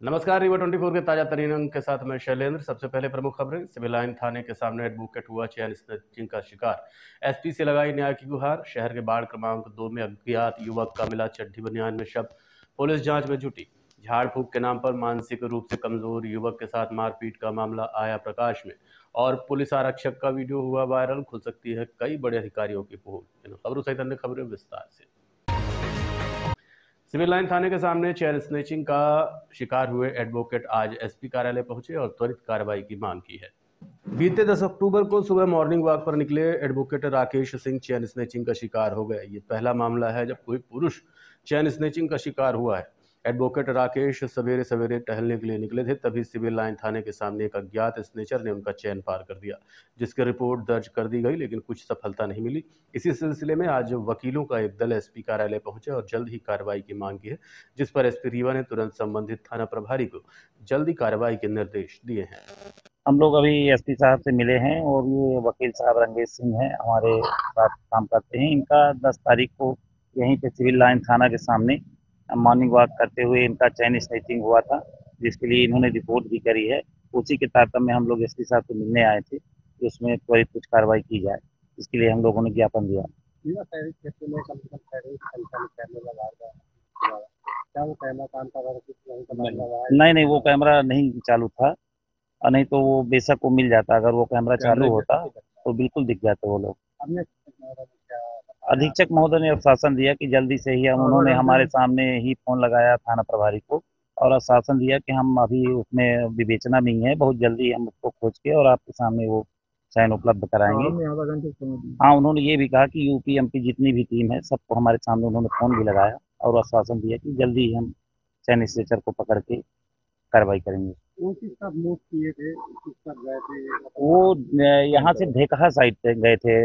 नमस्कार। रीवा 24 के ताजा तरीन अंक के साथ मैं शैलेंद्र। सबसे पहले प्रमुख खबरें। सिविल लाइन थाने के सामने एडवोकेट हुआ चैन स्नैचिंग का शिकार, एसपी से लगाई न्याय की गुहार। शहर के वार्ड क्रमांक 2 में अज्ञात युवक का मिला चड्ढी बनियान में शव, पुलिस जांच में जुटी। झाड़ फूक के नाम पर मानसिक रूप से कमजोर युवक के साथ मारपीट का मामला आया प्रकाश में, और पुलिस आरक्षक का वीडियो हुआ वायरल। खुल सकती है कई बड़े अधिकारियों की पोल। इन खबरों सहित अन्य खबरें विस्तार से। सिविल लाइन थाने के सामने चेन स्नैचिंग का शिकार हुए एडवोकेट आज एसपी कार्यालय पहुंचे और त्वरित कार्रवाई की मांग की है। बीते 10 अक्टूबर को सुबह मॉर्निंग वॉक पर निकले advocate Rakesh Singh chain snatching का शिकार हो गए। ये पहला मामला है जब कोई पुरुष चेन स्नैचिंग का शिकार हुआ है। एडवोकेट राकेश सवेरे सवेरे टहलने के लिए निकले थे, तभी सिविल लाइन थाने के सामने एक अज्ञात स्नेचर ने उनका चैन पार कर दिया, जिसकी रिपोर्ट दर्ज कर दी गई, लेकिन कुछ सफलता नहीं मिली। इसी सिलसिले में आज वकीलों का एक दल एसपी कार्यालय पहुंचे और जल्द ही कार्रवाई की मांग की है, जिस पर एसपी रीवा ने तुरंत संबंधित थाना प्रभारी को जल्दी कार्रवाई के निर्देश दिए हैं। हम लोग अभी एसपी साहब से मिले हैं और ये वकील साहब रंगेश सिंह हैं, हमारे साथ काम करते हैं। इनका 10 तारीख को यहीं पे सिविल लाइन थाना के सामने मॉर्निंग वॉक करते हुए इनका चैन स्नैचिंग हुआ था, जिसके लिए इन्होंने रिपोर्ट भी करी है। उसी के तारतम्य में हम लोग एसपी साहब से मिलने आए थे कि उसमें त्वरित कुछ कार्रवाई की जाए। इसके लिए हम लोगों ने ज्ञापन दिया। नहीं नहीं, वो कैमरा नहीं चालू था, और नहीं तो वो बेशक वो मिल जाता। अगर वो कैमरा चालू होता तो बिल्कुल दिख जाते वो लोग। अधीक्षक महोदय ने आश्वासन दिया कि जल्दी से ही हम, उन्होंने हमारे सामने ही फोन लगाया थाना प्रभारी को और आश्वासन दिया कि हम अभी उसमें विवेचना में ही है, बहुत जल्दी हम उसको खोज के और आपके सामने वो चयन उपलब्ध कराएंगे। हाँ, उन्होंने ये भी कहा कि यूपी एमपी जितनी भी टीम है सबको हमारे सामने उन्होंने फोन भी लगाया और आश्वासन दिया कि जल्दी ही हम चयन स्ट्रेचर को पकड़ के कार्रवाई करेंगे। वो किस तरफ मूव किए थे, किस तरफ गए थे? वो यहाँ से ढेकहा साइड से गए थे।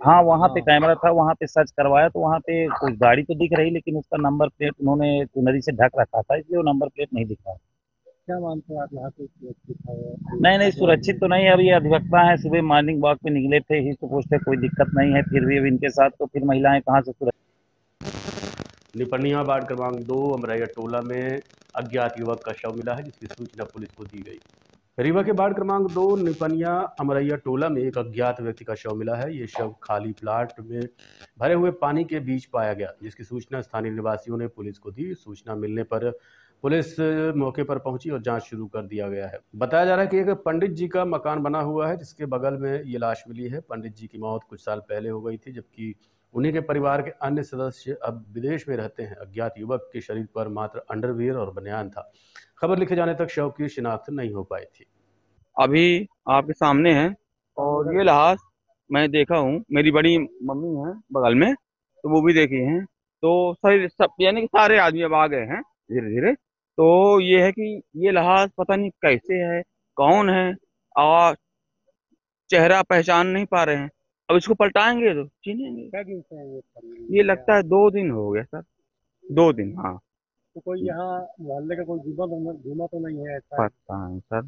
हाँ, वहाँ पे कैमरा था, वहाँ पे सर्च करवाया तो वहाँ पे कुछ गाड़ी तो दिख रही, लेकिन उसका नंबर प्लेट उन्होंने चुनरी से ढक रखा था, इसलिए वो नंबर प्लेट नहीं दिख रहा। क्या मानते हैं आप, यहाँ पे सुरक्षित है? नहीं नहीं, सुरक्षित तो नहीं है। अभी अधिवक्ता है, सुबह मॉर्निंग वॉक पे निकले थे ही तो पूछते, कोई दिक्कत नहीं है। फिर भी अब इनके साथ तो फिर महिलाएं कहाँ से सुरक्षित। निपनिया वार्ड क्रमांक 2 अमरैया टोला में अज्ञात युवक का शव मिला है, जिसकी सूचना पुलिस को दी गई। रीवा के वार्ड क्रमांक 2 निपनिया अमरैया टोला में एक अज्ञात व्यक्ति का शव मिला है। ये शव खाली प्लाट में भरे हुए पानी के बीच पाया गया, जिसकी सूचना स्थानीय निवासियों ने पुलिस को दी। सूचना मिलने पर पुलिस मौके पर पहुंची और जांच शुरू कर दिया गया है। बताया जा रहा है कि एक पंडित जी का मकान बना हुआ है, जिसके बगल में ये लाश मिली है। पंडित जी की मौत कुछ साल पहले हो गई थी, जबकि उन्हीं के परिवार के अन्य सदस्य अब विदेश में रहते हैं। अज्ञात युवक के शरीर पर मात्र अंडरवियर और बनियान था। खबर लिखे जाने तक शव की शिनाख्त नहीं हो पाई थी। अभी आपके सामने है और ये लहास मैं देखा हूँ, मेरी बड़ी मम्मी है बगल में, तो वो भी देखी हैं। तो सही सब यानी कि सारे आदमी अब आ गए हैं धीरे धीरे। तो ये है कि ये लहास पता नहीं कैसे है, कौन है, और चेहरा पहचान नहीं पा रहे हैं। अब इसको पलटाएंगे तो चिन्हेंगे। ये लगता है 2 दिन हो गया सर, 2 दिन। हाँ, तो कोई यहाँ मोहल्ले का कोई घूमा तो नहीं है ऐसा? पता नहीं सर,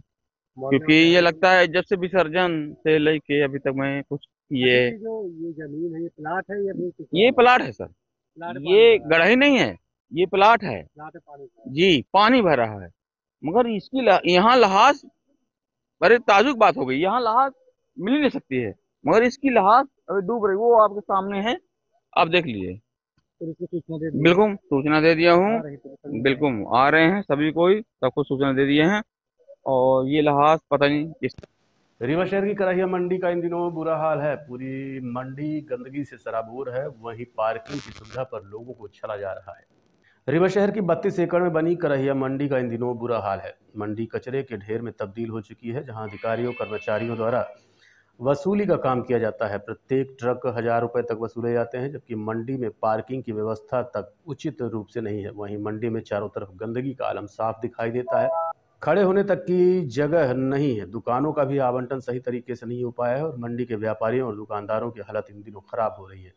क्योंकि ये लगता है जब से विसर्जन से लेके अभी तक मैं कुछ ये जो ये जमीन है, ये प्लाट है या फिर ये प्लाट है सर, प्लाट ये गढ़ाई नहीं है, ये प्लाट है प्लाट है, पानी का? जी। पानी भर रहा है, मगर इसकी यहाँ लहास, अरे ताजुब बात हो गई, यहाँ लहास मिल ही नहीं सकती है, मगर इसकी लहास अभी डूब रही। वो आपके सामने है, आप देख लीजिए। फिर इसको सूचना दे दी? बिल्कुल सूचना दे दिया आ हूँ, रही थी तो बिल्कुल आ रहे हैं सभी, कोई सबको सूचना दे दिए हैं। और ये लहास पता नहीं किस। रीवा शहर की कराहिया मंडी का इन दिनों बुरा हाल है। पूरी मंडी गंदगी से सराबोर है। वहीं पार्किंग की सुविधा पर लोगों को छला जा रहा है। रीवा शहर की 32 एकड़ में बनी कराहिया मंडी का इन दिनों बुरा हाल है। मंडी कचरे के ढेर में तब्दील हो चुकी है, जहां अधिकारियों कर्मचारियों द्वारा वसूली का काम किया जाता है। प्रत्येक ट्रक 1000 रुपए तक वसूले जाते हैं, जबकि मंडी में पार्किंग की व्यवस्था तक उचित रूप से नहीं है। वहीं मंडी में चारों तरफ गंदगी का आलम साफ दिखाई देता है। खड़े होने तक की जगह नहीं है। दुकानों का भी आवंटन सही तरीके से नहीं हो पाया है और मंडी के व्यापारियों और दुकानदारों की हालत इन दिनों खराब हो रही है।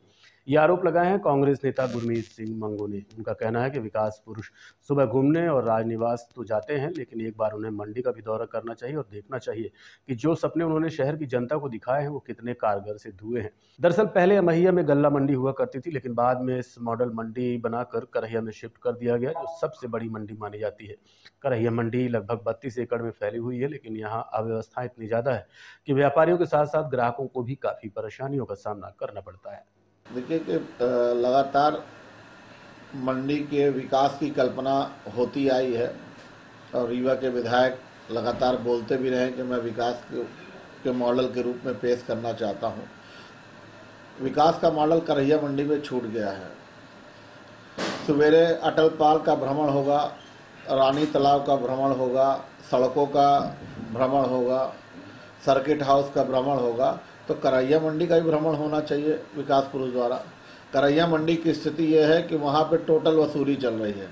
ये आरोप लगाए हैं कांग्रेस नेता गुरमीत सिंह मंगू ने। उनका कहना है कि विकास पुरुष सुबह घूमने और राजनिवास तो जाते हैं, लेकिन एक बार उन्हें मंडी का भी दौरा करना चाहिए और देखना चाहिए कि जो सपने उन्होंने शहर की जनता को दिखाए हैं वो कितने कारगर सिद्ध हुए हैं। दरअसल पहले अमैया में गल्ला मंडी हुआ करती थी, लेकिन बाद में इस मॉडल मंडी बनाकर करहिया में शिफ्ट कर दिया गया, जो सबसे बड़ी मंडी मानी जाती है। करहिया मंडी लगभग 32 एकड़ में फैली हुई है, लेकिन यहाँ अव्यवस्था इतनी ज़्यादा है कि व्यापारियों के साथ साथ ग्राहकों को भी काफ़ी परेशानियों का सामना करना पड़ता है। देखिए कि लगातार मंडी के विकास की कल्पना होती आई है और रीवा के विधायक लगातार बोलते भी रहे कि मैं विकास के मॉडल के रूप में पेश करना चाहता हूं। विकास का मॉडल करहिया मंडी में छूट गया है। सवेरे अटल पाल का भ्रमण होगा, रानी तालाब का भ्रमण होगा, सड़कों का भ्रमण होगा, सर्किट हाउस का भ्रमण होगा, तो करहिया मंडी का भी भ्रमण होना चाहिए विकास पुरुष द्वारा। करहिया मंडी की स्थिति यह है कि वहाँ पे टोटल वसूली चल रही है।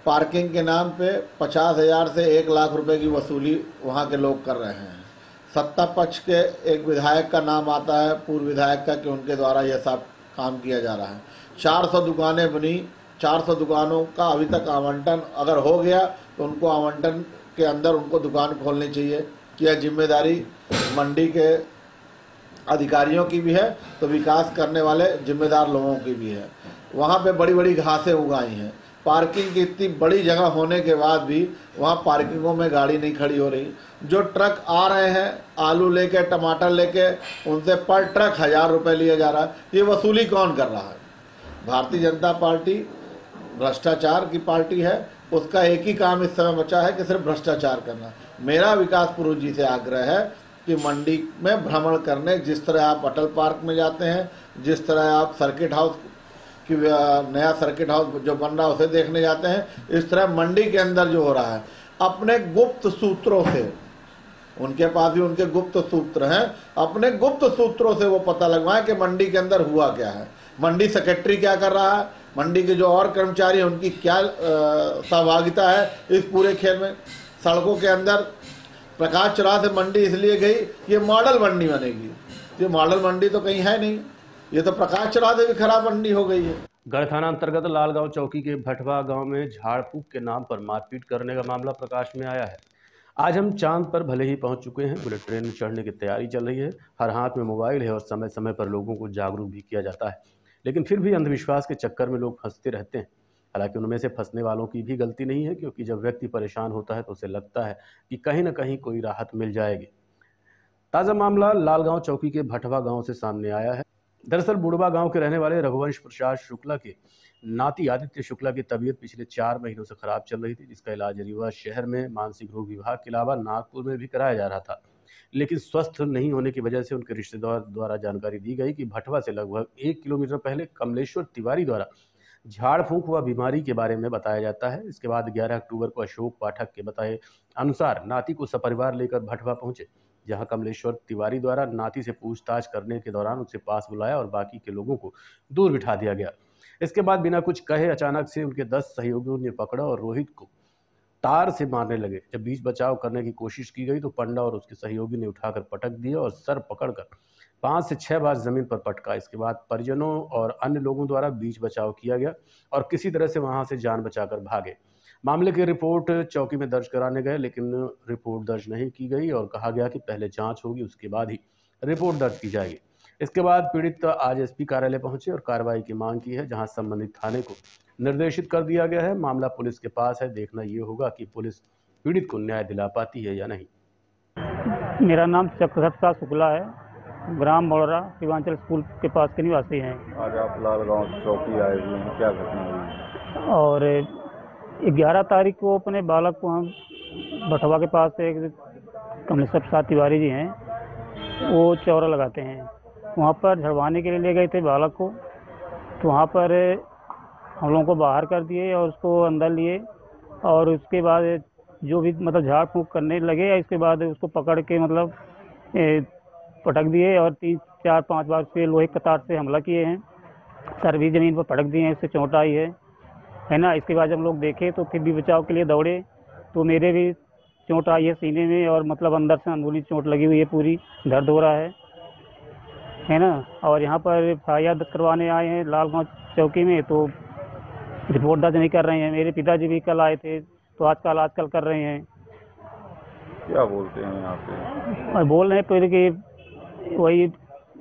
पार्किंग के नाम पे 50,000 से 1 लाख रुपए की वसूली वहाँ के लोग कर रहे हैं। सत्ता पक्ष के एक विधायक का नाम आता है, पूर्व विधायक का, कि उनके द्वारा यह सब काम किया जा रहा है। 400 दुकानें बनी, 400 दुकानों का अभी तक आवंटन अगर हो गया तो उनको आवंटन के अंदर उनको दुकान खोलनी चाहिए। यह जिम्मेदारी मंडी के अधिकारियों की भी है तो विकास करने वाले जिम्मेदार लोगों की भी है। वहाँ पे बड़ी बड़ी घासें उगाई हैं। पार्किंग की इतनी बड़ी जगह होने के बाद भी वहाँ पार्किंगों में गाड़ी नहीं खड़ी हो रही। जो ट्रक आ रहे हैं आलू लेके, टमाटर लेके, उनसे पर ट्रक 1,000 रुपये लिया जा रहा है। ये वसूली कौन कर रहा है? भारतीय जनता पार्टी भ्रष्टाचार की पार्टी है। उसका एक ही काम इस समय बचा है कि सिर्फ भ्रष्टाचार करना। मेरा विकास पुरुष जी से आग्रह है कि मंडी में भ्रमण करने, जिस तरह आप अटल पार्क में जाते हैं, जिस तरह आप सर्किट हाउस की नया सर्किट हाउस जो बन रहा है उसे देखने जाते हैं, इस तरह मंडी के अंदर जो हो रहा है अपने गुप्त सूत्रों से, उनके पास भी उनके गुप्त सूत्र हैं, अपने गुप्त सूत्रों से वो पता लगवाएं कि मंडी के अंदर हुआ क्या है, मंडी सेक्रेटरी क्या कर रहा है, मंडी के जो और कर्मचारी हैं उनकी क्या सहभागिता है इस पूरे खेल में। सड़कों के अंदर प्रकाश चौराहा से मंडी इसलिए गई ये मॉडल मंडी बनेगी। ये मॉडल मंडी तो कहीं है नहीं, ये तो प्रकाश चौराहा से भी खराब मंडी हो गई है। गढ़ थाना अंतर्गत लालगांव चौकी के भटवा गांव में झाड़ फूक के नाम पर मारपीट करने का मामला प्रकाश में आया है। आज हम चांद पर भले ही पहुंच चुके हैं, बुलेट ट्रेन में चढ़ने की तैयारी चल रही है, हर हाथ में मोबाइल है और समय समय पर लोगों को जागरूक भी किया जाता है, लेकिन फिर भी अंधविश्वास के चक्कर में लोग फंसते रहते हैं। हालांकि उनमें से फंसने वालों की भी गलती नहीं है, क्योंकि जब व्यक्ति परेशान होता है तो उसे लगता है कि कहीं ना कहीं कोई राहत मिल जाएगी। ताज़ा मामला लालगांव चौकी के भटवा गांव से सामने आया है। दरअसल बुढ़वा गांव के रहने वाले रघुवंश प्रसाद शुक्ला के नाती आदित्य शुक्ला की तबीयत पिछले 4 महीनों से खराब चल रही थी, जिसका इलाज रीवा शहर में मानसिक रोग विभाग के अलावा नागपुर में भी कराया जा रहा था। लेकिन स्वस्थ नहीं होने की वजह से उनके रिश्तेदार द्वारा जानकारी दी गई कि भटवा से लगभग 1 किलोमीटर पहले कमलेश्वर तिवारी द्वारा झाड़ फूंक हुआ बीमारी के बारे में बताया जाता है। इसके बाद 11 अक्टूबर को अशोक पाठक के बताए अनुसार नाती को सपरिवार लेकर भटवा पहुंचे, जहां कमलेश्वर तिवारी द्वारा नाती से पूछताछ करने के दौरान उसे पास बुलाया और बाकी के लोगों को दूर बिठा दिया गया। इसके बाद बिना कुछ कहे अचानक से उनके 10 सहयोगियों ने पकड़ा और रोहित को तार से मारने लगे। जब बीच बचाव करने की कोशिश की गई तो पंडा और उसके सहयोगी ने उठाकर पटक दिया और सर पकड़कर 5 से 6 बार जमीन पर पटका। इसके बाद परिजनों और अन्य लोगों द्वारा बीच बचाव किया गया और किसी तरह से वहां से जान बचाकर भागे। मामले की रिपोर्ट चौकी में दर्ज कराने गए, लेकिन रिपोर्ट दर्ज नहीं की गई और कहा गया कि पहले जांच होगी, उसके बाद ही रिपोर्ट दर्ज की जाएगी। इसके बाद पीड़ित आज एसपी कार्यालय पहुंचे और कार्रवाई की मांग की है, जहां संबंधित थाने को निर्देशित कर दिया गया है। मामला पुलिस के पास है, देखना ये होगा कि पुलिस पीड़ित को न्याय दिला पाती है या नहीं। मेरा नाम चक्रधर शुक्ला है, ग्राम बड़ौरा शिवांचल स्कूल के पास के निवासी हैं। आज आप लालगांव चौकी आए हुए हैं, क्या घटना हुई? और 11 तारीख को अपने बालक को हम भटवा के पास एक कमलेश्वर प्रसाद तिवारी जी हैं, वो चौरा लगाते हैं, वहाँ पर झड़वाने के लिए ले गए थे बालक को। तो वहाँ पर हम लोगों को बाहर कर दिए और उसको अंदर लिए और उसके बाद जो भी मतलब झाड़ फूँक करने लगे, इसके बाद उसको पकड़ के मतलब पटक दिए और 3, 4, 5 बार से लोहे कतार से हमला किए हैं। सर भी ज़मीन पर पटक दिए हैं, इससे चोट आई है ना। इसके बाद हम लोग देखे तो फिर भी बचाव के लिए दौड़े तो मेरे भी चोट आई है सीने में और मतलब अंदर से अंदरूनी चोट लगी हुई है, पूरी दर्द हो रहा है। है ना। और यहाँ पर FIR दर्ज करवाने आए हैं लालगांव चौकी में, तो रिपोर्ट दर्ज नहीं कर रहे हैं। मेरे पिताजी भी कल आए थे, तो आजकल कर रहे हैं। क्या बोलते हैं यहाँ पे? और बोल रहे हैं फिर कि वही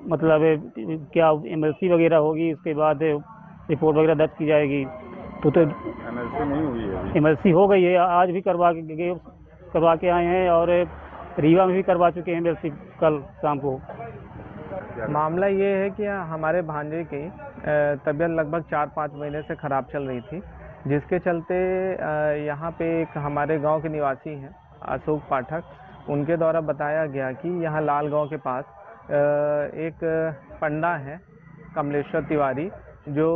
मतलब क्या MLC वगैरह होगी, उसके बाद रिपोर्ट वगैरह दर्ज की जाएगी। तो MLC नहीं हुई है अभी? MLC हो गई है, आज भी करवा के आए हैं, और रीवा में भी करवा चुके हैं MLC कल शाम को। मामला ये है कि हमारे भांजे की तबीयत लगभग 4-5 महीने से ख़राब चल रही थी, जिसके चलते यहाँ पे एक हमारे गांव के निवासी हैं अशोक पाठक, उनके द्वारा बताया गया कि यहाँ लाल गांव के पास एक पंडा है कमलेश्वर तिवारी, जो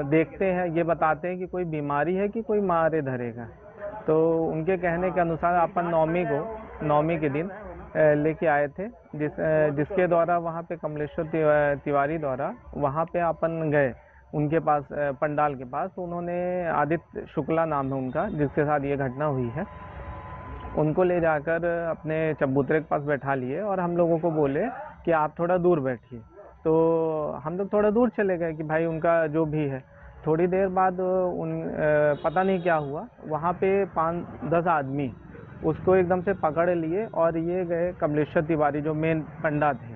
देखते हैं, ये बताते हैं कि कोई बीमारी है कि कोई मारे धरेगा। तो उनके कहने के अनुसार अपन नवमी के दिन लेके आए थे, जिसके द्वारा वहाँ पे कमलेश्वर तिवारी द्वारा वहाँ पे अपन गए उनके पास, पंडाल के पास। उन्होंने आदित्य शुक्ला नाम है उनका, जिसके साथ ये घटना हुई है, उनको ले जाकर अपने चबूतरे के पास बैठा लिए और हम लोगों को बोले कि आप थोड़ा दूर बैठिए। तो हम लोग थोड़ा दूर चले गए कि भाई उनका जो भी है। थोड़ी देर बाद पता नहीं क्या हुआ, वहाँ पे 5-10 आदमी उसको एकदम से पकड़ लिए और ये गए कमलेश्वर तिवारी जो मेन पंडा थे,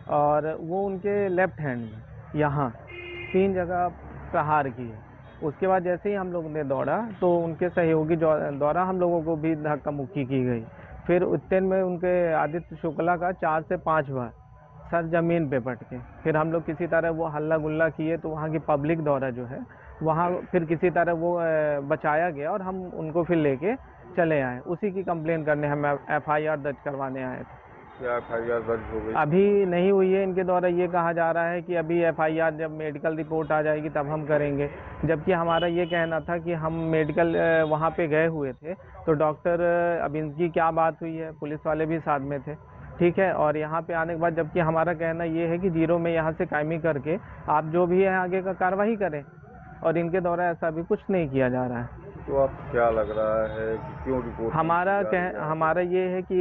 और वो उनके लेफ्ट हैंड में यहाँ 3 जगह प्रहार किए। उसके बाद जैसे ही हम लोगों ने दौड़ा तो उनके सहयोगी द्वारा हम लोगों को भी धक्का मुक्की की गई। फिर उतने में उनके आदित्य शुक्ला का 4 से 5 बार सर ज़मीन पे पटके। फिर हम लोग किसी तरह वो हल्ला गुल्ला किए, तो वहाँ की पब्लिक द्वारा जो है वहाँ फिर किसी तरह वो बचाया गया और हम उनको फिर लेके चले आए। उसी की कंप्लेन करने हम FIR दर्ज करवाने आए थे। क्या FIR दर्ज हो गई? अभी नहीं हुई है। इनके द्वारा ये कहा जा रहा है कि अभी FIR जब मेडिकल रिपोर्ट आ जाएगी तब हम करेंगे, जबकि हमारा ये कहना था कि हम मेडिकल वहाँ पे गए हुए थे, तो डॉक्टर, अब इनकी क्या बात हुई है, पुलिस वाले भी साथ में थे, ठीक है। और यहाँ पे आने के बाद जबकि हमारा कहना ये है कि 0 में यहाँ से कायमी करके आप जो भी है आगे का कार्रवाई करें, और इनके द्वारा ऐसा भी कुछ नहीं किया जा रहा है। तो आप क्या लग रहा है कि क्यों रिपोर्ट? हमारा ये है कि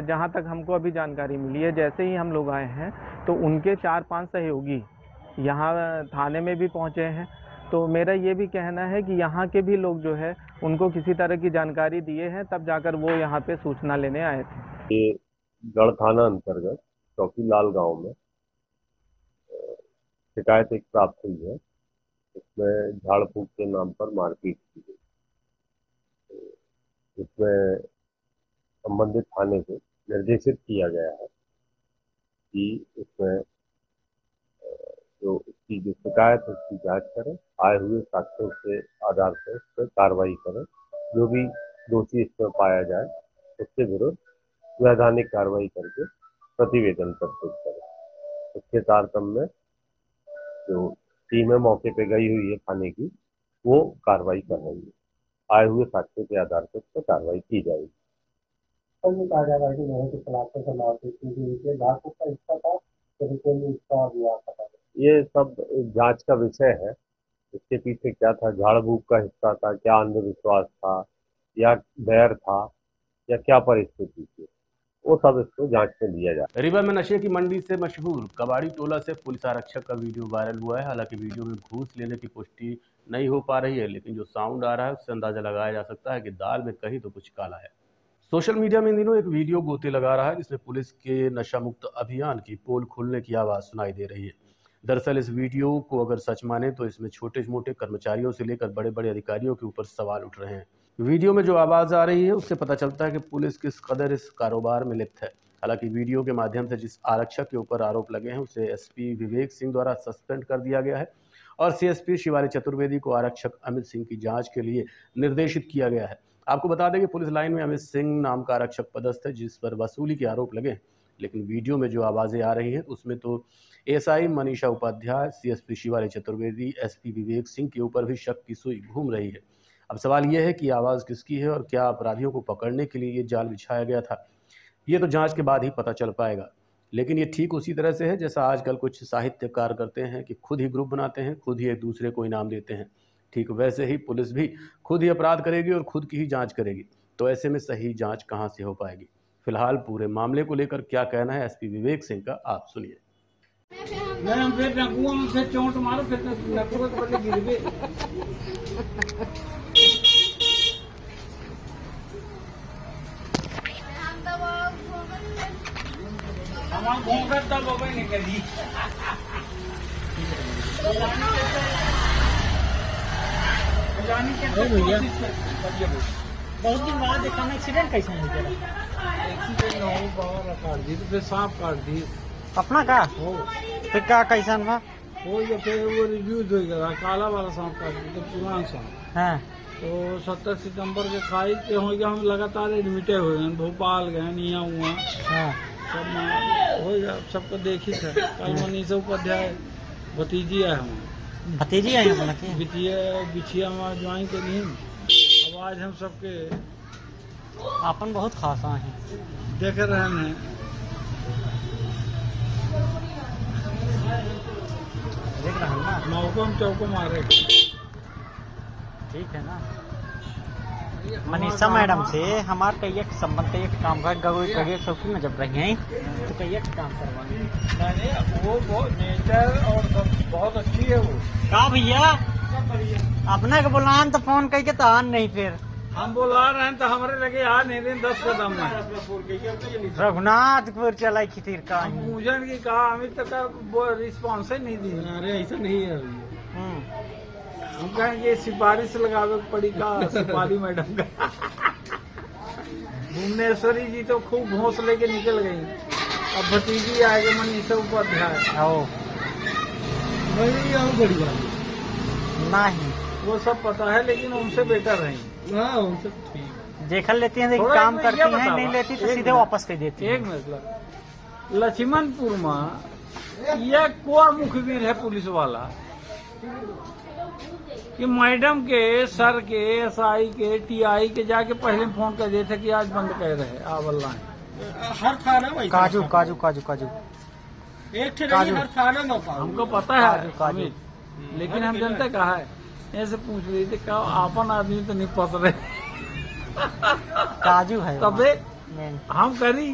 जहाँ तक हमको अभी जानकारी मिली है, जैसे ही हम लोग आए हैं तो उनके 4-5 सहयोगी यहाँ थाने में भी पहुँचे हैं। तो मेरा ये भी कहना है कि यहाँ के भी लोग जो है उनको किसी तरह की जानकारी दिए हैं, तब जाकर वो यहाँ पे सूचना लेने आए थे। ये गढ़ थाना अंतर्गत चौकी लाल गांव में शिकायत एक प्राप्त हुई है। इसमें झाड़ फूक के नाम पर मारपीट की गई। इसमें संबंधित थाने को निर्देशित किया गया है कि इसमें जो इसकी जो शिकायत है उसकी जांच करें, आए हुए साक्ष्यों के आधार पर इस पर कार्रवाई करें, जो भी दोषी इसमें पाया जाए उसके विरुद्ध वैधानिक कार्रवाई करके प्रतिवेदन प्रस्तुत करें। इसके तारतम्य में जो टीम है मौके पे गई हुई है थाने की, वो कार्रवाई कर रही है। आए हुए साक्ष्यों के आधार पर इस पर कार्रवाई की जाएगी। ये कहा जा रहा है कि लोगों के खिलाफ से मारपीट की गई, झाड़फूक का हिस्सा था, कभी कोई इसका हुआ पता नहीं। ये सब जांच का विषय है। इसके पीछे क्या था, झाड़ फूक का हिस्सा था, क्या अंधविश्वास था, या बैर था, या क्या परिस्थिति थी, वो सब इसको जांच में लिया जाए। रीवा में नशे की मंडी से मशहूर कबाड़ी टोला से पुलिस आरक्षक का वीडियो वायरल हुआ है। हालांकि वीडियो में घूस लेने की पुष्टि नहीं हो पा रही है, लेकिन जो साउंड आ रहा है उससे अंदाजा लगाया जा सकता है कि दाल में कहीं तो कुछ काला है। सोशल मीडिया में इन दिनों एक वीडियो गोते लगा रहा है, जिसमें पुलिस के नशा मुक्त अभियान की पोल खुलने की आवाज़ सुनाई दे रही है। दरअसल इस वीडियो को अगर सच माने तो इसमें छोटे मोटे कर्मचारियों से लेकर बड़े बड़े अधिकारियों के ऊपर सवाल उठ रहे हैं। वीडियो में जो आवाज़ आ रही है उससे पता चलता है कि पुलिस किस कदर इस कारोबार में लिप्त है। हालांकि वीडियो के माध्यम से जिस आरक्षक के ऊपर आरोप लगे हैं उसे SP विवेक सिंह द्वारा सस्पेंड कर दिया गया है और CSP शिवाली चतुर्वेदी को आरक्षक अमित सिंह की जांच के लिए निर्देशित किया गया है। आपको बता दें कि पुलिस लाइन में अमित सिंह नाम का आरक्षक पदस्थ है, जिस पर वसूली के आरोप लगे। लेकिन वीडियो में जो आवाज़ें आ रही हैं उसमें तो SI Manisha Upadhyay, CSP Shivali Chaturvedi, SP Vivek Singh के ऊपर भी शक की सुई घूम रही है। अब सवाल यह है कि आवाज़ किसकी है और क्या अपराधियों को पकड़ने के लिए ये जाल बिछाया गया था, ये तो जांच के बाद ही पता चल पाएगा। लेकिन ये ठीक उसी तरह से है जैसा आजकल कुछ साहित्यकार करते हैं कि खुद ही ग्रुप बनाते हैं, खुद ही एक दूसरे को इनाम देते हैं। ठीक वैसे ही पुलिस भी खुद ही अपराध करेगी और खुद की ही जांच करेगी। तो ऐसे में सही जांच कहां से हो पाएगी? फिलहाल पूरे मामले को लेकर क्या कहना है SP विवेक सिंह का, आप सुनिए। मैं हम फिर नकुआ में फिर चोट मारो फिर नकुआ के बदले गिर गए। हमारा घूंघट तब हो गई निकली। भैया बहुत दिन बाद देखा ना एक्सीडेंट कैसे हो गया? एक्सीडेंट हो बाहर काट दी तो फिर सांप काट दी अपना का हो फिर का कैसन बा? वो जो फिर वो रिव्यूज हो गया काला वाला सांप काट दी तो पुराना सांप। हाँ तो 17 सितंबर के खाई के हो गया। हम लगातार एडमिटे हुए हैं, भोपाल गए यहाँ हुआ हाँ सब में हो गया। सबको देखी था कल मनीषा उपाध्याय भतीजी है हम भतीजी आई अपना के बिछिया में ज्वाइन के लिए। अब आज हम सबके अपन बहुत खास हैं देख रहे हैं। देख रहे हैं ना मौको में चौको मारे। ठीक है ना। मनीषा मैडम से हमारे कई संबंध एक काम का करियर चौकी में जब रही हैं तो कई काम करवाएंगे। वो बहुत नेचर और सब बहुत अच्छी है वो। का भैया अपना के बुलान तो फोन करके तो आन नहीं फिर हम बुला रहे हैं तो हमारे लगे आ नहीं दिन 10 कदम में रघुनाथपुर चला खितिर का पूजन की कहा अभी तक वो रिस्पॉन्स ही नहीं दी। अरे ऐसा नहीं है हम कहेंगे सिफारिश लगावे पड़ी का सिपाही मैडम का। भुवनेश्वरी जी तो खूब घोंस लेके निकल गई। अब भतीजी आएगी मनीषा उपाध्याय बड़ी बात नहीं वो सब पता है लेकिन उनसे बेटर है। हाँ उनसे ठीक देखल लेती हैं काम करती हैं नहीं लेती तो सीधे वापस कर देती एक मतलब लक्ष्मणपुर में यह कोर मुखबिर है पुलिस वाला कि मैडम के सर के एसआई के टीआई के जाके पहले फोन कर देते कि आज बंद कर रहे आवल्ला हर थाना काजू काजू काजू काजू एक हर थाना में हमको पता है काजू लेकिन हम जनता कहा है ऐसे पूछ रही थी क्या आपन आदमी तो नहीं पस रहे काजू है तबे हम करी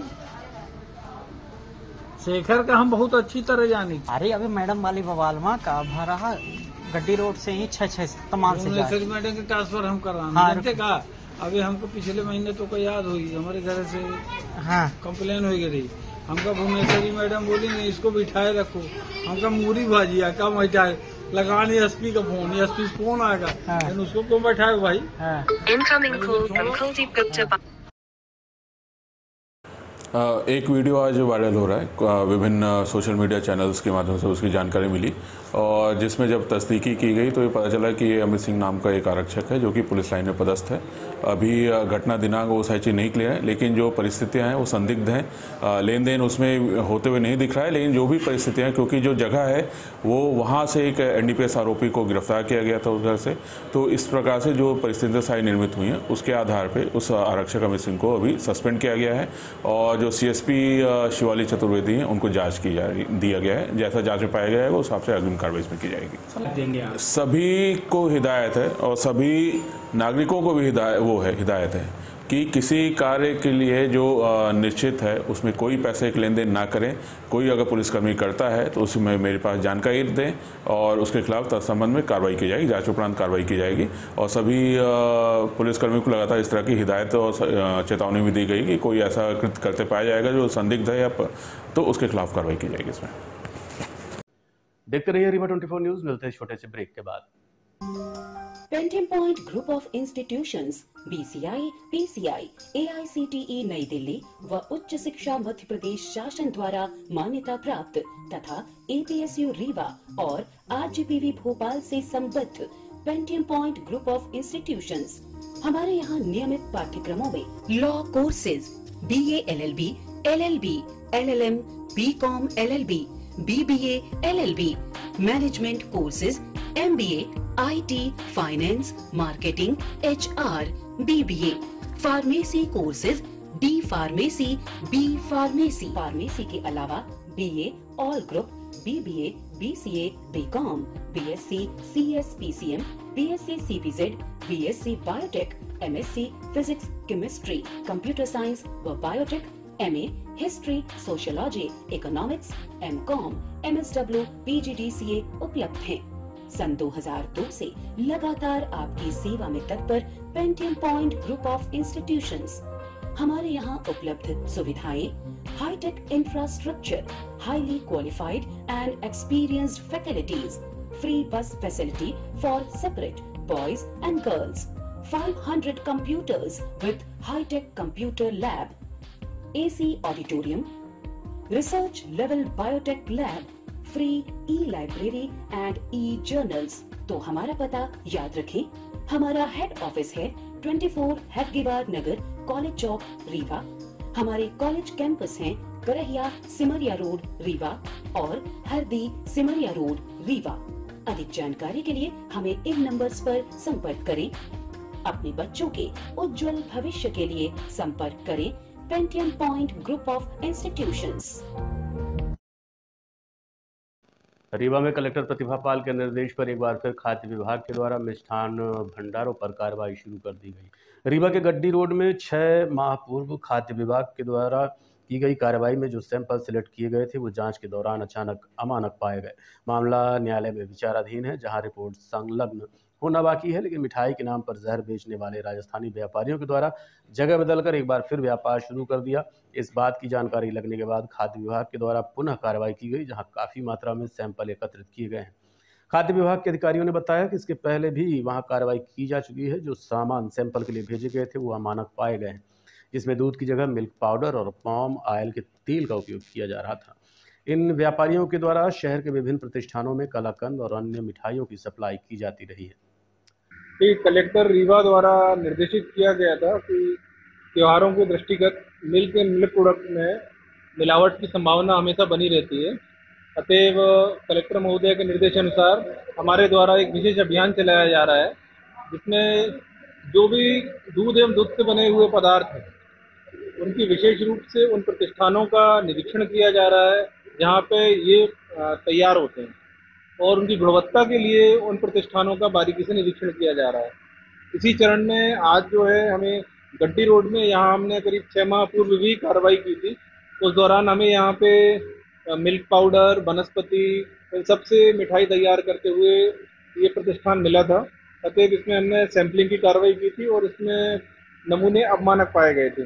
शेखर का हम बहुत अच्छी तरह जानी। अरे अभी मैडम वाली बवाल माँ का भरा गड्डी रोड से ही 6 तमाम से मैडम के ट्रांसफर हम कराना जानते का। अभी हमको पिछले महीने तो कोई याद हुई हमारे घर से हाँ कंप्लेन हो गई। हमका भुवनेश्वरी मैडम बोली नहीं इसको बिठाए रखो। हमका मूरी भाजी है कम बैठाए लगाने एसपी का फोन एसपी फोन आएगा हाँ। उसको क्यों बैठाए भाई। हाँ। एक वीडियो आज वायरल हो रहा है विभिन्न सोशल मीडिया चैनल्स के माध्यम से उसकी जानकारी मिली और जिसमें जब तस्दीकी की गई तो ये पता चला कि ये अमित सिंह नाम का एक आरक्षक है जो कि पुलिस लाइन में पदस्थ है। अभी घटना दिनांक वो सही चीज़ नहीं क्लियर है लेकिन जो परिस्थितियां हैं वो संदिग्ध हैं। लेन देन उसमें होते हुए नहीं दिख रहा है लेकिन जो भी परिस्थितियां हैं क्योंकि जो जगह है वो वहाँ से एक एनडीपीएस आरोपी को गिरफ्तार किया गया था उस घर से। तो इस प्रकार से जो परिस्थितियाँ सारी निर्मित हुई हैं उसके आधार पर उस आरक्षक अमित सिंह को अभी सस्पेंड किया गया है और जो सीएसपी शिवाली चतुर्वेदी हैं उनको जांच दिया गया है। जैसा जांच में पाया गया है वो हिसाब से अग्रिम कार्रवाई इसमें की जाएगी। सभी को हिदायत है और सभी नागरिकों को भी हिदायत है कि किसी कार्य के लिए जो निश्चित है उसमें कोई पैसे के लेन देन ना करें। कोई अगर पुलिसकर्मी करता है तो उसमें मेरे पास जानकारी दें और उसके खिलाफ तत्संबंध में कार्रवाई की जाएगी, जांच उपरांत कार्रवाई की जाएगी। और सभी पुलिसकर्मियों को लगातार इस तरह की हिदायत और चेतावनी भी दी गई कि कोई ऐसा कृत्य करते पाया जाएगा जो संदिग्ध है या तो उसके खिलाफ कार्रवाई की जाएगी। इसमें देखते रहिए रीवा 24 न्यूज। मिलते हैं छोटे से ब्रेक के बाद। Painting point group of institutions BCI, PCI, AICTE नई दिल्ली व उच्च शिक्षा मध्य प्रदेश शासन द्वारा मान्यता प्राप्त तथा APSU रीवा और RGPV भोपाल से संबद्ध painting point group of institutions. हमारे यहाँ नियमित पाठ्यक्रमों में law courses BA LLB, LLB, LLM, BCom LLB, BBA LLB, management courses MBA, IT, finance, marketing, HR, BBA, pharmacy courses D pharmacy, B pharmacy, pharmacy के अलावा BA all group, BBA, BCA, BCom, BSc, CS, PCM, BSc CPZ, BSc biotech, MSc physics, chemistry, computer science व biotech, MA history, sociology, economics, MCOM, MSW, PGDCA उपलब्ध हैं। सन 2002 से लगातार आपकी सेवा में तत्पर Pentium point group of institutions. हमारे यहाँ उपलब्ध सुविधाएं, high tech infrastructure, highly qualified and experienced faculties, free bus facility for separate boys and girls, 500 computers with high-tech computer lab, AC auditorium, research level biotech lab, free e-library and e-journals। तो हमारा पता याद रखें, हमारा हेड ऑफिस है 24 हेडगेवार नगर, college चौक, रीवा। हमारे college campus हैं Karahiya Simaria road, Rewa और हरदी सिमरिया रोड, रीवा। अधिक जानकारी के लिए हमें इन नंबर्स पर संपर्क करें। अपने बच्चों के उज्जवल भविष्य के लिए संपर्क करें Pentium point group of institutions. Rewa में कलेक्टर प्रतिभा पाल के निर्देश पर एक बार फिर खाद्य विभाग के द्वारा मिष्ठान भंडारों पर कार्रवाई शुरू कर दी गई। रीवा के गड्डी रोड में 6 माह पूर्व खाद्य विभाग के द्वारा की गई कार्रवाई में जो सैंपल सिलेक्ट किए गए थे वो जांच के दौरान अचानक अमानक पाए गए। मामला न्यायालय में विचाराधीन है, जहां रिपोर्ट संलग्न होना बाकी है, लेकिन मिठाई के नाम पर जहर बेचने वाले राजस्थानी व्यापारियों के द्वारा जगह बदलकर एक बार फिर व्यापार शुरू कर दिया। इस बात की जानकारी लगने के बाद खाद्य विभाग के द्वारा पुनः कार्रवाई की गई, जहां काफ़ी मात्रा में सैंपल एकत्रित किए गए हैं। खाद्य विभाग के अधिकारियों ने बताया कि इसके पहले भी वहां कार्रवाई की जा चुकी है। जो सामान सैंपल के लिए भेजे गए थे वो अमानक पाए गए हैं, जिसमें दूध की जगह मिल्क पाउडर और पाम ऑयल के तेल का उपयोग किया जा रहा था। इन व्यापारियों के द्वारा शहर के विभिन्न प्रतिष्ठानों में कलाकंद और अन्य मिठाइयों की सप्लाई की जाती रही है। कलेक्टर रीवा द्वारा निर्देशित किया गया था कि त्योहारों के दृष्टिगत मिल्क एंड मिल्क प्रोडक्ट में मिलावट की संभावना हमेशा बनी रहती है। अतएव कलेक्टर महोदय के निर्देशानुसार हमारे द्वारा एक विशेष अभियान चलाया जा रहा है, जिसमें जो भी दूध एवं दूध से बने हुए पदार्थ हैं उनकी विशेष रूप से उन प्रतिष्ठानों का निरीक्षण किया जा रहा है जहाँ पे ये तैयार होते हैं, और उनकी गुणवत्ता के लिए उन प्रतिष्ठानों का बारीकी से निरीक्षण किया जा रहा है। इसी चरण में आज जो है हमें गड्डी रोड में यहाँ हमने करीब 6 माह पूर्व भी कार्रवाई की थी। उस दौरान हमें यहाँ पे मिल्क पाउडर, वनस्पति, इन सबसे मिठाई तैयार करते हुए ये प्रतिष्ठान मिला था। अतएव इसमें हमने सैंपलिंग की कार्रवाई की थी और इसमें नमूने अवमानक पाए गए थे।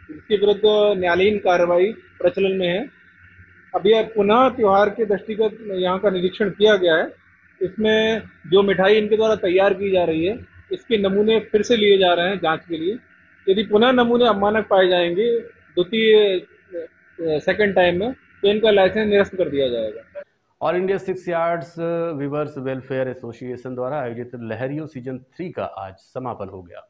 इसके विरुद्ध न्यायालयीन कार्रवाई प्रचलन में है। अभी पुनः त्योहार के दृष्टिगत यहाँ का निरीक्षण किया गया है। इसमें जो मिठाई इनके द्वारा तैयार की जा रही है इसके नमूने फिर से लिए जा रहे हैं जांच के लिए। यदि पुनः नमूने अमानक पाए जाएंगे द्वितीय सेकंड टाइम में, तो इनका लाइसेंस निरस्त कर दिया जाएगा। All India 6 yards weavers welfare association द्वारा आयोजित लहरियो सीजन 3 का आज समापन हो गया।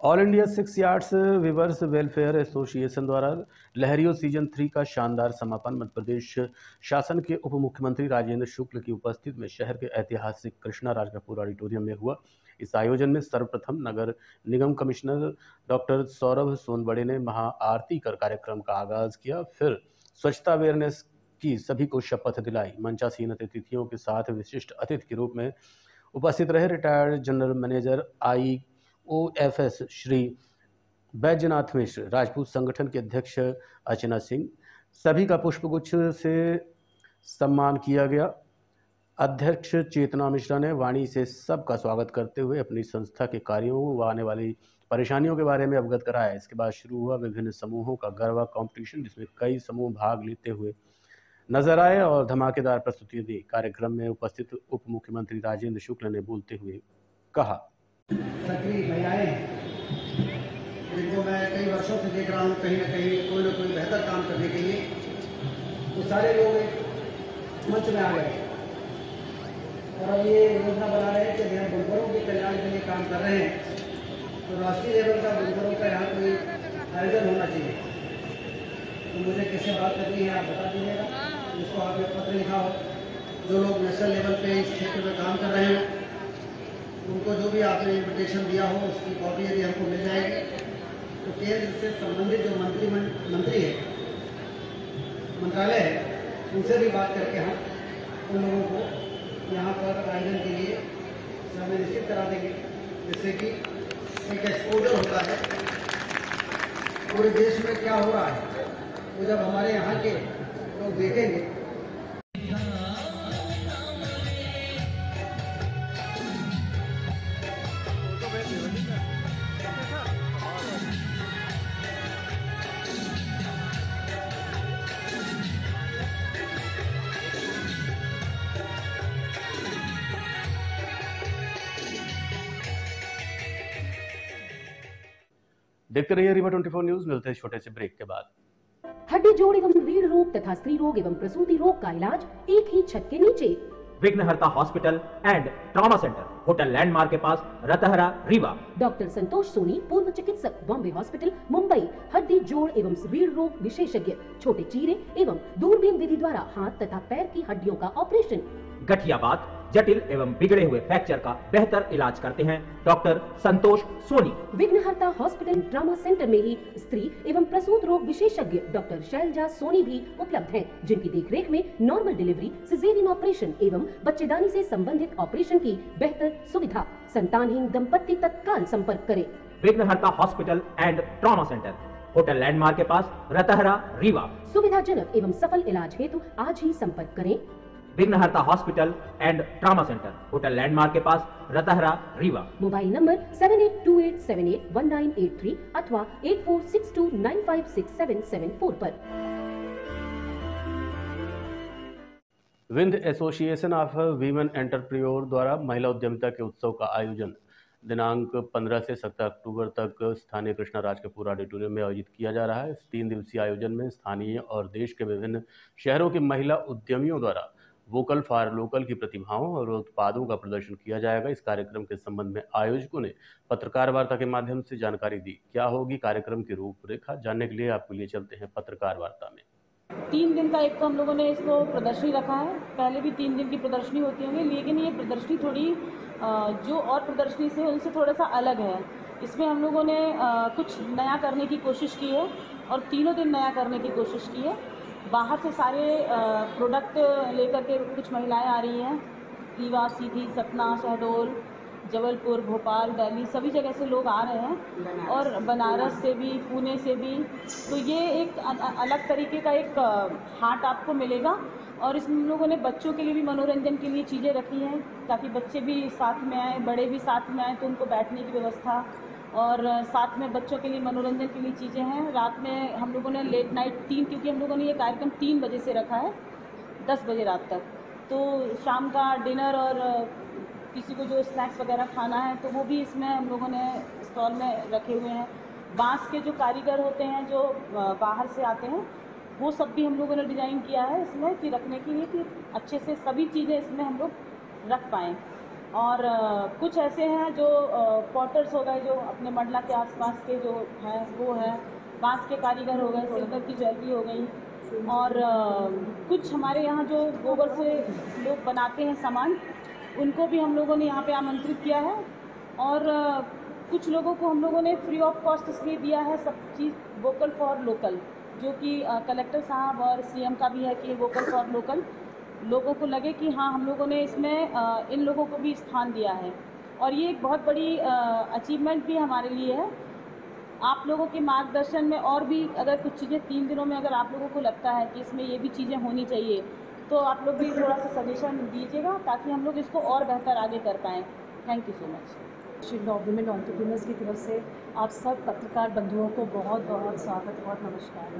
All India 6 yards weavers welfare association द्वारा लहरियो सीजन 3 का शानदार समापन मध्य प्रदेश शासन के उप मुख्यमंत्री राजेंद्र शुक्ल की उपस्थिति में शहर के ऐतिहासिक कृष्णा राज कपूर ऑडिटोरियम में हुआ। इस आयोजन में सर्वप्रथम नगर निगम कमिश्नर डॉक्टर सौरभ सोनबड़े ने महाआरती कर कार्यक्रम का आगाज किया। फिर स्वच्छता अवेयरनेस की सभी को शपथ दिलाई। मंचासीन अतिथियों के साथ विशिष्ट अतिथि के रूप में उपस्थित रहे retired general manager IOFS Shri Baijnath Mishra, Rajput संगठन के अध्यक्ष अर्चना सिंह। सभी का पुष्पगुच्छ से सम्मान किया गया। अध्यक्ष चेतना मिश्रा ने वाणी से सबका स्वागत करते हुए अपनी संस्था के कार्यों व आने वाली परेशानियों के बारे में अवगत कराया। इसके बाद शुरू हुआ विभिन्न समूहों का गरबा कंपटीशन, जिसमें कई समूह भाग लेते हुए नजर आए और धमाकेदार प्रस्तुति दी। कार्यक्रम में उपस्थित उप मुख्यमंत्री राजेंद्र शुक्ल ने बोलते हुए कहा, सक्रिय महिलाएं जिनको मैं कई वर्षों से देख रहा हूँ कहीं ना कोई बेहतर काम करने के लिए, वो सारे लोग एक मंच में आ गए और अब ये योजना बना रहे हैं कि हम बुनकरों के कल्याण के लिए काम कर रहे हैं, तो राष्ट्रीय लेवल का बुनकरों का यहाँ कोई आयोजन होना चाहिए। तो मुझे किससे बात करनी है आप बता दीजिएगा, जिसको आपने पत्र लिखा हो। जो लोग नेशनल लेवल पे इस क्षेत्र में काम कर रहे हैं उनको जो भी आपने इन्विटेशन दिया हो उसकी कॉपी यदि हमको मिल जाएगी तो केंद्र से संबंधित जो मंत्री है, मंत्रालय है, उनसे भी बात करके हम उन लोगों को यहाँ पर आयोजन के लिए समय निश्चित करा देंगे, जिससे कि एक एक्सपोजर होता है पूरे देश में क्या हो रहा है वो जब हमारे यहाँ के लोग देखेंगे। देखते रहिए रीवा 24 न्यूज। मिलते हैं छोटे से ब्रेक के बाद। हड्डी जोड़ एवं रीढ़ रोग तथा स्त्री रोग एवं प्रसूति रोग का इलाज एक ही छत के नीचे। विघ्नहर्ता hospital and trauma centre, hotel landmark के पास, रतहरा, रीवा। डॉक्टर संतोष सोनी, पूर्व चिकित्सक, बॉम्बे हॉस्पिटल, मुंबई। हड्डी जोड़ एवं रीढ़ रोग विशेषज्ञ, छोटे चीरे एवं दूरबीन विधि द्वारा हाथ तथा पैर की हड्डियों का ऑपरेशन। गठियाबात, जटिल एवं बिगड़े हुए फ्रैक्चर का बेहतर इलाज करते हैं डॉक्टर संतोष सोनी। विघ्नहर्ता हॉस्पिटल ट्रॉमा सेंटर में ही स्त्री एवं प्रसूत रोग विशेषज्ञ डॉक्टर शैलजा सोनी भी उपलब्ध हैं, जिनकी देखरेख में नॉर्मल डिलीवरी, सिजेरियन ऑपरेशन एवं बच्चेदानी से संबंधित ऑपरेशन की बेहतर सुविधा। संतानहीन दंपत्ति तत्काल संपर्क करें। विघ्नहर्ता hospital and trauma centre, hotel landmark के पास, रतहरा, रीवा। सुविधाजनक एवं सफल इलाज हेतु आज ही संपर्क करें। विघ्नहर्ता hospital and trauma centre, hotel landmark के पास, रतहरा, रीवा। मोबाइल नंबर 7828781983 अथवा 8462956774 पर। विंध एसोसिएशन ऑफ वीमेन एंटरप्रेन्योर द्वारा महिला उद्यमिता के उत्सव का आयोजन दिनांक 15 से 17 अक्टूबर तक स्थानीय कृष्णा राज कपूर ऑडिटोरियम में आयोजित किया जा रहा है। इस 3 दिवसीय आयोजन में स्थानीय और देश के विभिन्न शहरों की महिला उद्यमियों द्वारा वोकल फॉर लोकल की प्रतिभाओं और उत्पादों का प्रदर्शन किया जाएगा। इस कार्यक्रम के संबंध में आयोजकों ने पत्रकार वार्ता के माध्यम से जानकारी दी। क्या होगी कार्यक्रम की रूपरेखा, जानने के लिए आपके लिए चलते हैं पत्रकार वार्ता में। 3 दिन का एक तो हम लोगों ने इसको प्रदर्शनी रखा है। पहले भी 3 दिन की प्रदर्शनी होती होंगी, लेकिन ये प्रदर्शनी थोड़ी जो और प्रदर्शनी से उनसे थोड़ा सा अलग है। इसमें हम लोगों ने कुछ नया करने की कोशिश की है और तीनों दिन नया करने की कोशिश की है। बाहर से सारे प्रोडक्ट लेकर के कुछ महिलाएं आ रही हैं। रीवा, सीधी, सतना, शहडोल, जबलपुर, भोपाल, दिल्ली, सभी जगह से लोग आ रहे हैं और बनारस से भी, पुणे से भी। तो ये एक अलग तरीके का एक हाट आपको मिलेगा और इसमें हम लोगों ने बच्चों के लिए भी मनोरंजन के लिए चीज़ें रखी हैं ताकि बच्चे भी साथ में आएँ, बड़े भी साथ में आएँ, तो उनको बैठने की व्यवस्था और साथ में बच्चों के लिए मनोरंजन के लिए चीज़ें हैं। रात में हम लोगों ने लेट नाइट क्योंकि हम लोगों ने ये कार्यक्रम 3 बजे से रखा है 10 बजे रात तक, तो शाम का डिनर और किसी को जो स्नैक्स वगैरह खाना है तो वो भी इसमें हम लोगों ने स्टॉल में रखे हुए हैं। बांस के जो कारीगर होते हैं जो बाहर से आते हैं वो सब भी हम लोगों ने डिज़ाइन किया है इसमें कि रखने के लिए कि अच्छे से सभी चीज़ें इसमें हम लोग रख पाएँ। और कुछ ऐसे हैं जो पॉटर्स हो गए जो अपने मंडला के आसपास के जो हैं वो है, बांस के कारीगर हो गए, सिल्वर की ज्वेलरी हो गई और कुछ हमारे यहाँ जो गोबर से लोग बनाते हैं सामान, उनको भी हम लोगों ने यहाँ पे आमंत्रित किया है। और कुछ लोगों को हम लोगों ने फ्री ऑफ कॉस्ट इसलिए दिया है सब चीज़ वोकल फॉर लोकल, जो कि कलेक्टर साहब और सीएम का भी है कि वोकल फॉर लोकल लोगों को लगे कि हाँ हम लोगों ने इसमें इन लोगों को भी स्थान दिया है। और ये एक बहुत बड़ी अचीवमेंट भी हमारे लिए है। आप लोगों के मार्गदर्शन में और भी अगर कुछ चीज़ें 3 दिनों में अगर आप लोगों को लगता है कि इसमें ये भी चीज़ें होनी चाहिए तो आप लोग भी थोड़ा सा सजेशन दीजिएगा ताकि हम लोग इसको और बेहतर आगे कर पाएँ। Thank you so much. Shield of women entrepreneurs की तरफ से आप सब पत्रकार बंधुओं को बहुत बहुत स्वागत और नमस्कार।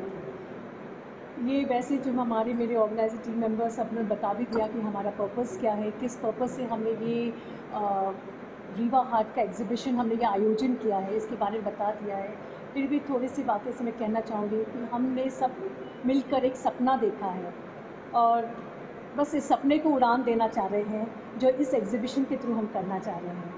ये वैसे जो हमारे मेरे ऑर्गेनाइजिंग टीम मेंबर्स सब ने बता भी दिया कि हमारा पर्पस क्या है, किस पर्पस से हमने ये रीवा हाट का एग्जीबिशन हमने ये आयोजन किया है, इसके बारे में बता दिया है। फिर भी थोड़ी सी बातें से मैं कहना चाहूँगी कि हमने सब मिलकर एक सपना देखा है और बस इस सपने को उड़ान देना चाह रहे हैं जो इस एग्जीबिशन के थ्रू हम करना चाह रहे हैं।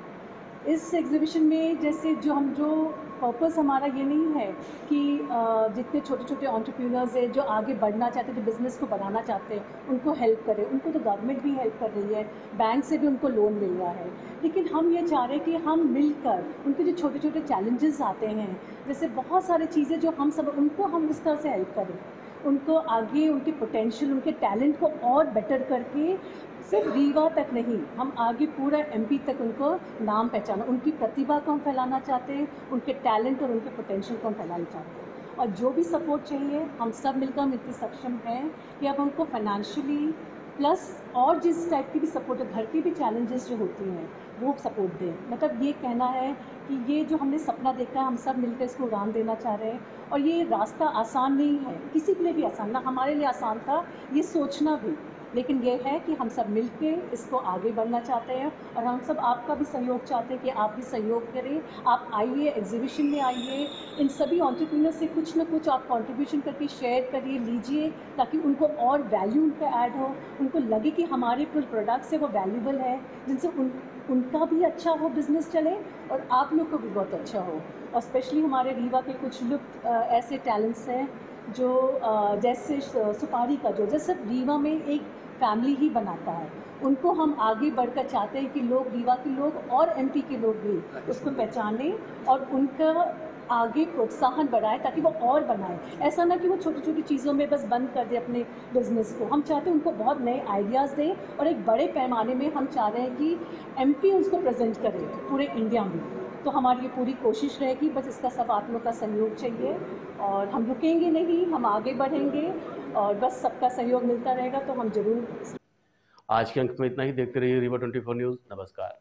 इस एग्जीबिशन में जैसे जो पर्पस हमारा ये नहीं है कि जितने छोटे छोटे एंटरप्रेन्योर्स हैं जो आगे बढ़ना चाहते हैं, जो बिज़नेस को बढ़ाना चाहते हैं, उनको हेल्प करें। उनको तो गवर्नमेंट भी हेल्प कर रही है, बैंक से भी उनको लोन मिल रहा है, लेकिन हम ये चाह रहे हैं कि हम मिलकर उनके जो छोटे छोटे चैलेंजेस आते हैं, जैसे बहुत सारी चीज़ें जो हम सब उनको हम इस तरह से हेल्प करें, उनको आगे उनके पोटेंशियल, उनके टैलेंट को और बेटर करके सिर्फ रीवा तक नहीं, हम आगे पूरा एमपी तक उनको नाम पहचाना, उनकी प्रतिभा को हम फैलाना चाहते हैं, उनके टैलेंट और उनके पोटेंशियल को हम फैलाना चाहते हैं। और जो भी सपोर्ट चाहिए हम सब मिलकर हम इतने सक्षम हैं कि अब हमको फाइनेंशियली प्लस और जिस टाइप की भी सपोर्ट है, घर की भी चैलेंजेस जो होती हैं वो सपोर्ट दें। मतलब ये कहना है कि ये जो हमने सपना देखा है हम सब मिलकर इसको उड़ान देना चाह रहे हैं। और ये रास्ता आसान नहीं है, किसी के लिए भी आसान ना, हमारे लिए आसान था ये सोचना भी, लेकिन ये है कि हम सब मिलके इसको आगे बढ़ना चाहते हैं और हम सब आपका भी सहयोग चाहते हैं कि आप भी सहयोग करें। आप आइए, एग्जीबिशन में आइए, इन सभी एंटरप्रेन्योर से कुछ ना कुछ आप कंट्रीब्यूशन करके शेयर करिए, लीजिए, ताकि उनको और वैल्यू उनका ऐड हो, उनको लगे कि हमारे जो प्रोडक्ट्स है वो वैल्यूबल है, जिनसे उनका भी अच्छा हो, बिजनेस चले और आप लोग को भी बहुत अच्छा हो। और स्पेशली हमारे रीवा के कुछ लुप्त ऐसे टैलेंट्स हैं जो जैसे सुपारी का जो जैसे रीवा में एक फैमिली ही बनाता है, उनको हम आगे बढ़कर चाहते हैं कि लोग, रीवा के लोग और एमपी के लोग भी उसको पहचानें और उनका आगे प्रोत्साहन बढ़ाएं ताकि वो और बनाएं। ऐसा ना कि वो छोटी छोटी चीज़ों में बस बंद कर दे अपने बिजनेस को। हम चाहते हैं उनको बहुत नए आइडियाज़ दें और एक बड़े पैमाने में हम चाह रहे हैं कि एमपी उसको प्रेजेंट करे पूरे इंडिया में। तो हमारी ये पूरी कोशिश रहेगी, बस इसका सब आप लोग का सहयोग चाहिए और हम रुकेंगे नहीं, हम आगे बढ़ेंगे और बस सबका सहयोग मिलता रहेगा तो हम जरूर। आज के अंक में इतना ही। देखते रहिए रीवा 24 न्यूज़। नमस्कार।